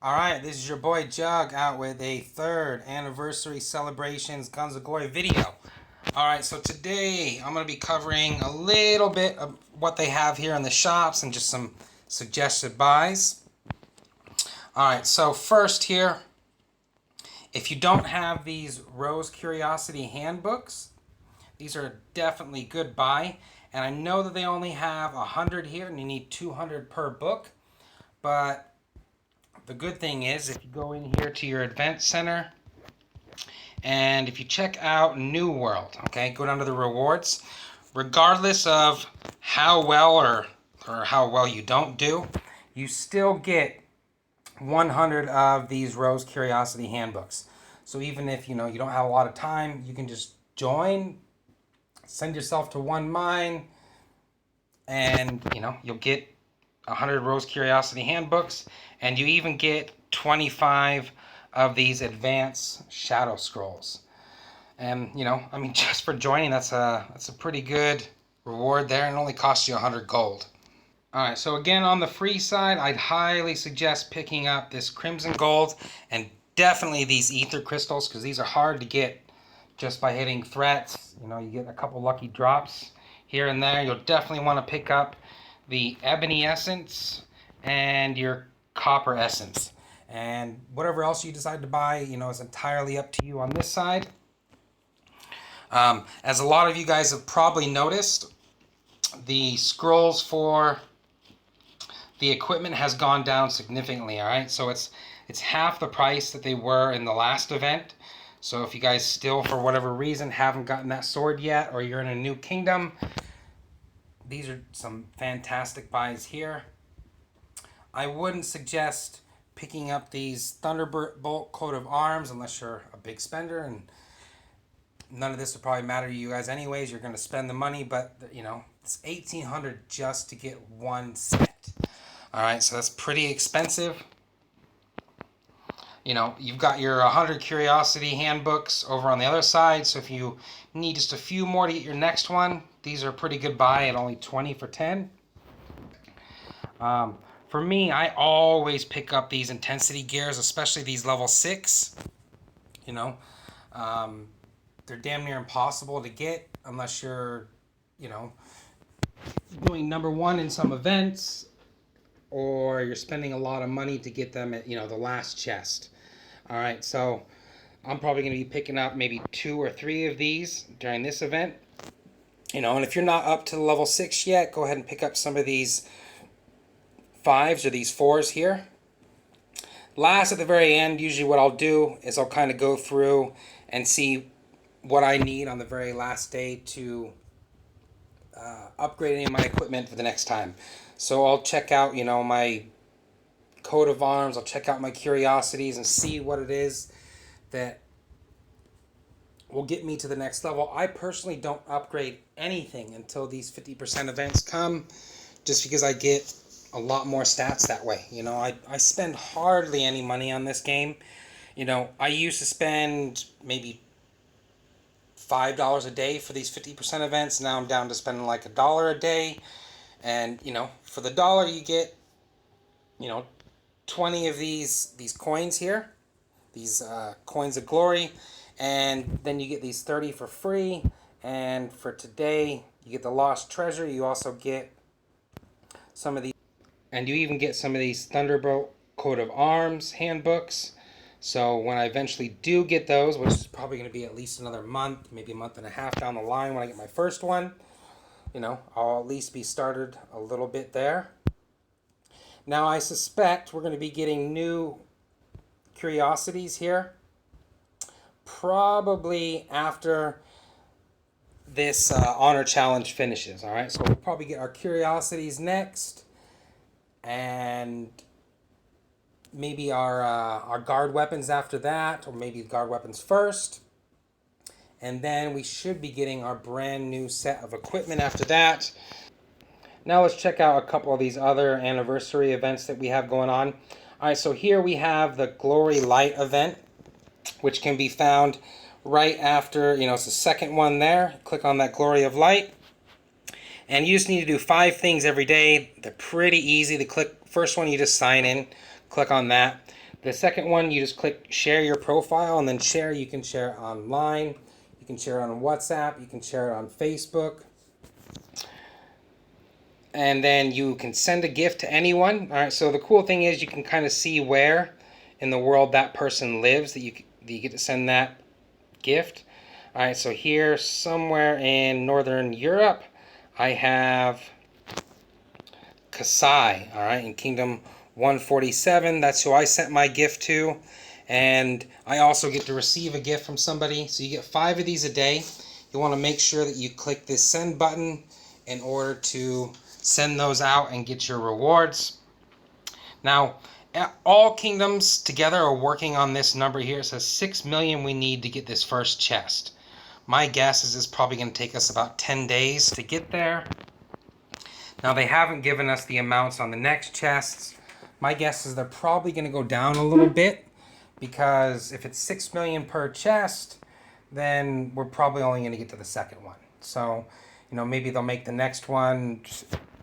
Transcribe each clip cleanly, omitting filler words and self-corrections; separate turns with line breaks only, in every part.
All right, this is your boy Jug out with a third anniversary celebrations Guns of Glory video. All right, so today I'm going to be covering a little bit of what they have here in the shops and just some suggested buys. All right, so first here, if you don't have these Rose Curiosity handbooks, these are definitely good buy. And I know that they only have 100 here and you need 200 per book, but the good thing is if you go in here to your event center and if you check out New World, okay, go down to the rewards, regardless of how well or how well you don't do, you still get 100 of these Rose Curiosity handbooks. So even if you don't have a lot of time, you can just join, send yourself to one mine, and you'll get 100 Rose Curiosity handbooks, and you even get 25 of these advanced shadow scrolls. And I mean, just for joining, that's a pretty good reward there, and it only costs you 100 gold. All right, so again, on the free side, I'd highly suggest picking up this Crimson Gold and definitely these Ether Crystals, because these are hard to get just by hitting threats. You get a couple lucky drops here and there. You'll definitely want to pick up the Ebony Essence and your Copper Essence. And whatever else you decide to buy, is entirely up to you on this side. As a lot of you guys have probably noticed, the scrolls for the equipment has gone down significantly. All right, so it's half the price that they were in the last event. So if you guys still, for whatever reason, haven't gotten that sword yet, or you're in a new kingdom, these are some fantastic buys here. I wouldn't suggest picking up these Thunderbolt coat of arms unless you're a big spender, and none of this will probably matter to you guys anyways. You're going to spend the money, but it's 1,800 just to get one set. All right, so that's pretty expensive. You've got your 100 Curiosity handbooks over on the other side, so if you need just a few more to get your next one, these are a pretty good buy at only 20 for 10. For me, I always pick up these intensity gears, especially these level 6. They're damn near impossible to get unless you're, doing number 1 in some events, or you're spending a lot of money to get them at, the last chest. All right, so I'm probably going to be picking up maybe 2 or 3 of these during this event. And if you're not up to level 6 yet, go ahead and pick up some of these 5s or these 4s here. Last, at the very end, usually what I'll do is I'll kind of go through and see what I need on the very last day to upgrade any of my equipment for the next time. So I'll check out, my coat of arms, I'll check out my curiosities and see what it is that will get me to the next level. I personally don't upgrade anything until these 50% events come, just because I get a lot more stats that way. I spend hardly any money on this game. I used to spend maybe $5 a day for these 50% events. Now I'm down to spending like $1 a day. And, for the dollar you get, 20 of these coins here. These coins of glory. And then you get these 30 for free. And for today, you get the lost treasure. You also get some of these. And you even get some of these Thunderbolt coat of arms handbooks. So when I eventually do get those, which is probably going to be at least another month, maybe a month and a half down the line when I get my first one, I'll at least be started a little bit there. Now I suspect we're going to be getting new curiosities here, probably after this honor challenge finishes. All right, so we'll probably get our curiosities next, and maybe our guard weapons after that, or maybe guard weapons first. And then we should be getting our brand new set of equipment after that. Now let's check out a couple of these other anniversary events that we have going on. All right, so here we have the Glory Light event, which can be found right after, it's the second one there. Click on that Glory of Light. And you just need to do 5 things every day. They're pretty easy to click. First one, you just sign in. Click on that. The second one, you just click share your profile, and then share, you can share it online, you can share it on WhatsApp, you can share it on Facebook. And then you can send a gift to anyone. All right, so the cool thing is you can kind of see where in the world that person lives, that you get to send that gift. All right, so here somewhere in Northern Europe, I have Kasai, all right, in Kingdom 147. That's who I sent my gift to. And I also get to receive a gift from somebody. So you get 5 of these a day. You want to make sure that you click this send button in order to send those out and get your rewards. Now, all kingdoms together are working on this number here. It says 6 million we need to get this first chest. My guess is it's probably going to take us about 10 days to get there. Now, they haven't given us the amounts on the next chests. My guess is they're probably going to go down a little bit, because if it's 6 million per chest, then we're probably only going to get to the second one. So, you know, maybe they'll make the next one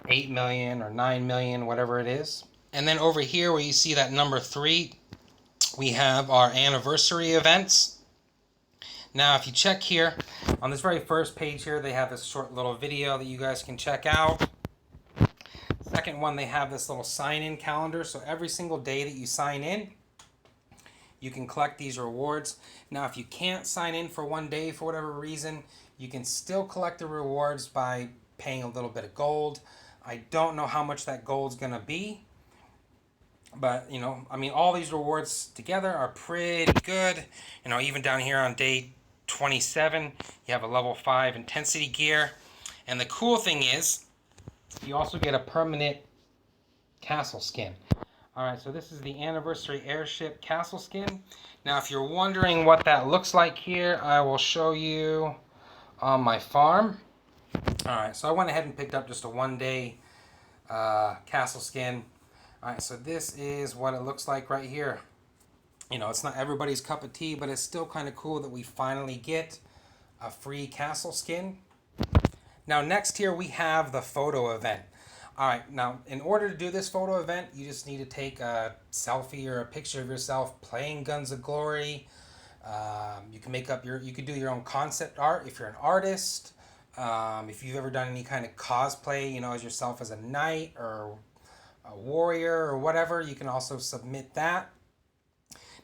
8 million or 9 million, whatever it is. And then over here where you see that number 3, we have our anniversary events. Now, if you check here, on this very first page here, they have this short little video that you guys can check out. Second one, they have this little sign-in calendar. So every single day that you sign in, you can collect these rewards. Now, if you can't sign in for one day for whatever reason, you can still collect the rewards by paying a little bit of gold. I don't know how much that gold's going to be, but, you know, I mean, all these rewards together are pretty good. You know, even down here on day 27, you have a level 5 intensity gear. And the cool thing is, you also get a permanent castle skin. Alright, so this is the anniversary airship castle skin. Now, if you're wondering what that looks like here, I will show you on my farm. Alright, so I went ahead and picked up just a one-day castle skin. Alright, so this is what it looks like right here. You know, it's not everybody's cup of tea, but it's still kind of cool that we finally get a free castle skin. Now, next here we have the photo event. Alright, now in order to do this photo event, you just need to take a selfie or a picture of yourself playing Guns of Glory. You can make up you could do your own concept art if you're an artist. If you've ever done any kind of cosplay, you know, as yourself as a knight or a warrior or whatever, you can also submit that.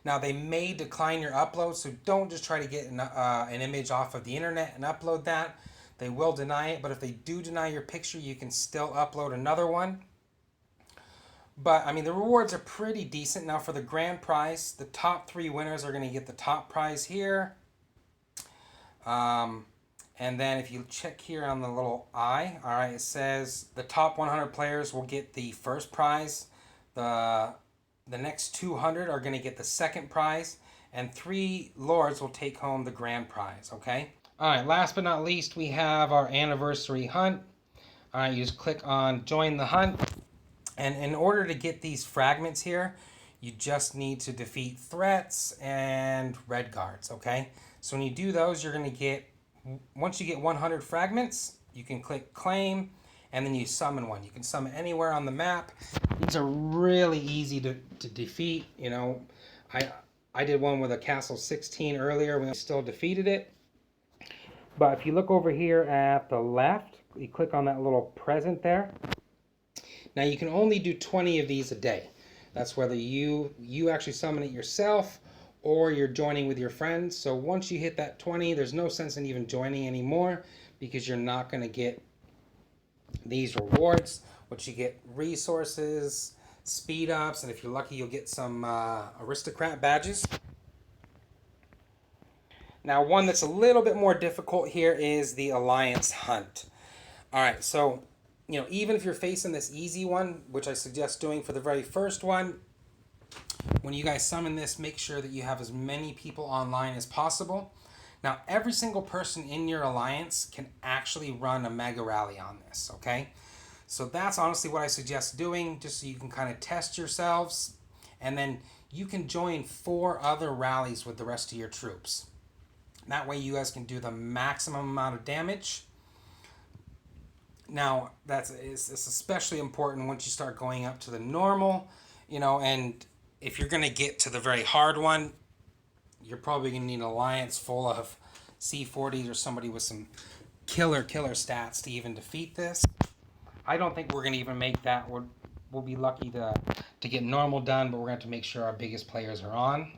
Now, they may decline your upload, so don't just try to get an image off of the internet and upload that. They will deny it, but if they do deny your picture, you can still upload another one. But, I mean, the rewards are pretty decent. Now, for the grand prize, the top 3 winners are going to get the top prize here. And then if you check here on the little eye, all right, it says the top 100 players will get the first prize. The next 200 are going to get the second prize. And 3 lords will take home the grand prize, okay? Alright, last but not least, we have our anniversary hunt. Alright, you just click on join the hunt. And in order to get these fragments here, you just need to defeat threats and red guards, okay? So when you do those, you're going to get, once you get 100 fragments, you can click claim, and then you summon one. You can summon anywhere on the map. These are really easy to defeat. You know, I did one with a Castle 16 earlier. We still defeated it. But if you look over here at the left, you click on that little present there. Now, you can only do 20 of these a day. That's whether you actually summon it yourself or you're joining with your friends. So once you hit that 20, there's no sense in even joining anymore, because you're not going to get these rewards, which you get resources, speed ups, and if you're lucky, you'll get some aristocrat badges. Now, one that's a little bit more difficult here is the Alliance Hunt. Alright, so, you know, even if you're facing this easy one, which I suggest doing for the very first one, when you guys summon this, make sure that you have as many people online as possible. Now, every single person in your alliance can actually run a mega rally on this, okay? So that's honestly what I suggest doing, just so you can kind of test yourselves. And then you can join 4 other rallies with the rest of your troops. That way you guys can do the maximum amount of damage. Now, it's especially important once you start going up to the normal, you know, and if you're going to get to the very hard one, you're probably going to need an alliance full of C40s or somebody with some killer stats to even defeat this. I don't think we're going to even make that. We'll be lucky to get normal done, but we're going to have to make sure our biggest players are on.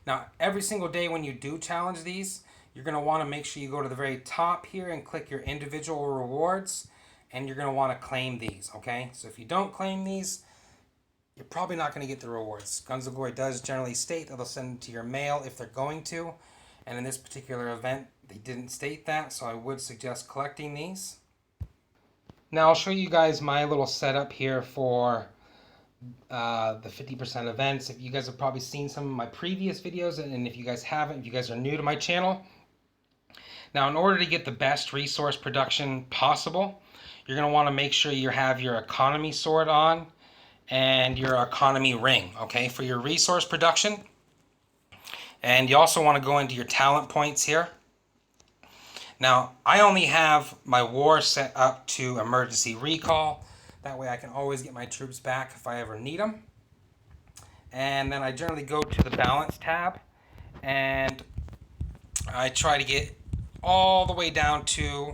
Now, every single day when you do challenge these, you're going to want to make sure you go to the very top here and click your individual rewards, and you're going to want to claim these, okay? So if you don't claim these, you're probably not going to get the rewards. Guns of Glory does generally state that they'll send it to your mail if they're going to, and in this particular event, they didn't state that, so I would suggest collecting these. Now I'll show you guys my little setup here for the 50% events. If you guys have probably seen some of my previous videos, and if you guys haven't, if you guys are new to my channel. Now, in order to get the best resource production possible, you're going to want to make sure you have your economy sword on and your economy ring, okay, for your resource production. And you also want to go into your talent points here. Now, I only have my war set up to emergency recall. That way I can always get my troops back if I ever need them. And then I generally go to the balance tab and I try to get all the way down to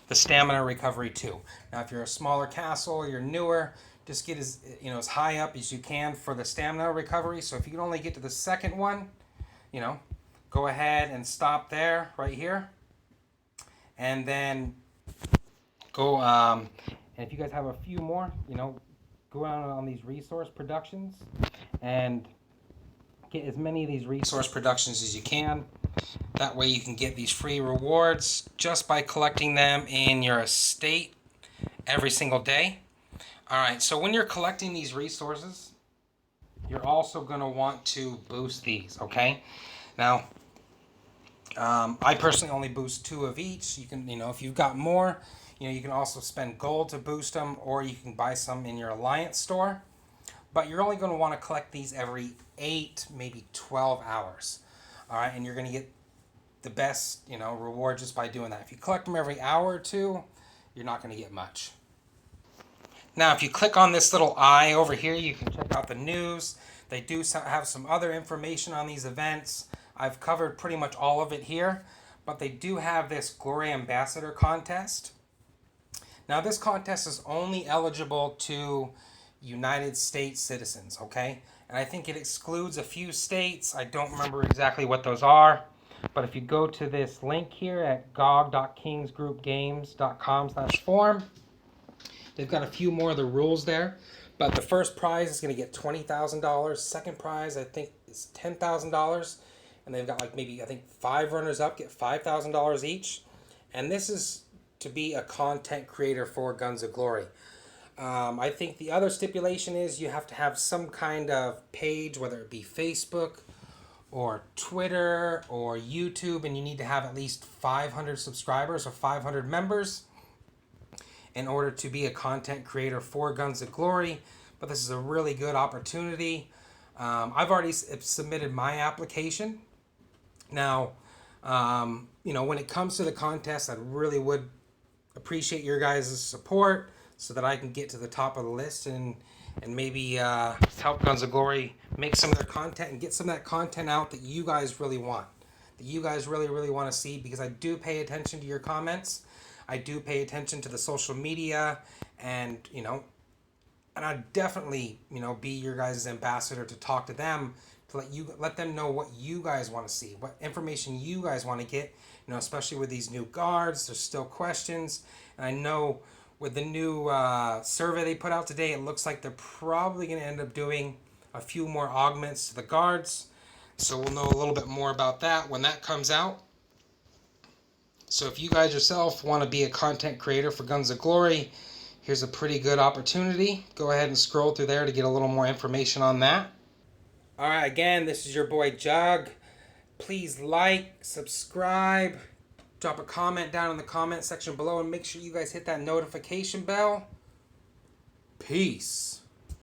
the stamina recovery 2. Now, if you're a smaller castle, you're newer, just get as high up as you can for the stamina recovery. So if you can only get to the second one, go ahead and stop there, right here. And then go, and if you guys have a few more, go out on these resource productions and get as many of these resource productions as you can. That way you can get these free rewards just by collecting them in your estate every single day. Alright, so when you're collecting these resources, you're also going to want to boost these, okay? Now, I personally only boost 2 of each. You can, if you've got more, you can also spend gold to boost them, or you can buy some in your alliance store. But you're only going to want to collect these every 8, maybe 12 hours. All right, and you're going to get the best, reward just by doing that. If you collect them every hour or 2, you're not going to get much. Now, if you click on this little eye over here, you can check out the news. They do have some other information on these events. I've covered pretty much all of it here, but they do have this Glory Ambassador contest. Now, this contest is only eligible to United States citizens, okay? And I think it excludes a few states. I don't remember exactly what those are. But if you go to this link here at gog.kingsgroupgames.com/form, they've got a few more of the rules there. But the first prize is going to get $20,000. Second prize, I think, is $10,000. And they've got maybe 5 runners-up get $5,000 each. And this is to be a content creator for Guns of Glory. I think the other stipulation is you have to have some kind of page, whether it be Facebook or Twitter or YouTube, and you need to have at least 500 subscribers or 500 members in order to be a content creator for Guns of Glory. But this is a really good opportunity. I've already submitted my application. Now, when it comes to the contest, I really would appreciate your guys' support so that I can get to the top of the list and maybe help Guns of Glory make some of their content and get some of that content out that you guys really want, that you guys really want to see, because I do pay attention to your comments. I do pay attention to the social media, and and I definitely be your guys' ambassador to talk to them, to let them know what you guys want to see, what information you guys want to get, especially with these new guards. There's still questions, and I know with the new survey they put out today, it looks like they're probably going to end up doing a few more augments to the guards. So we'll know a little bit more about that when that comes out. So if you guys yourself want to be a content creator for Guns of Glory, here's a pretty good opportunity. Go ahead and scroll through there to get a little more information on that. Alright, again, this is your boy Jug. Please like, subscribe, drop a comment down in the comment section below, and make sure you guys hit that notification bell. Peace.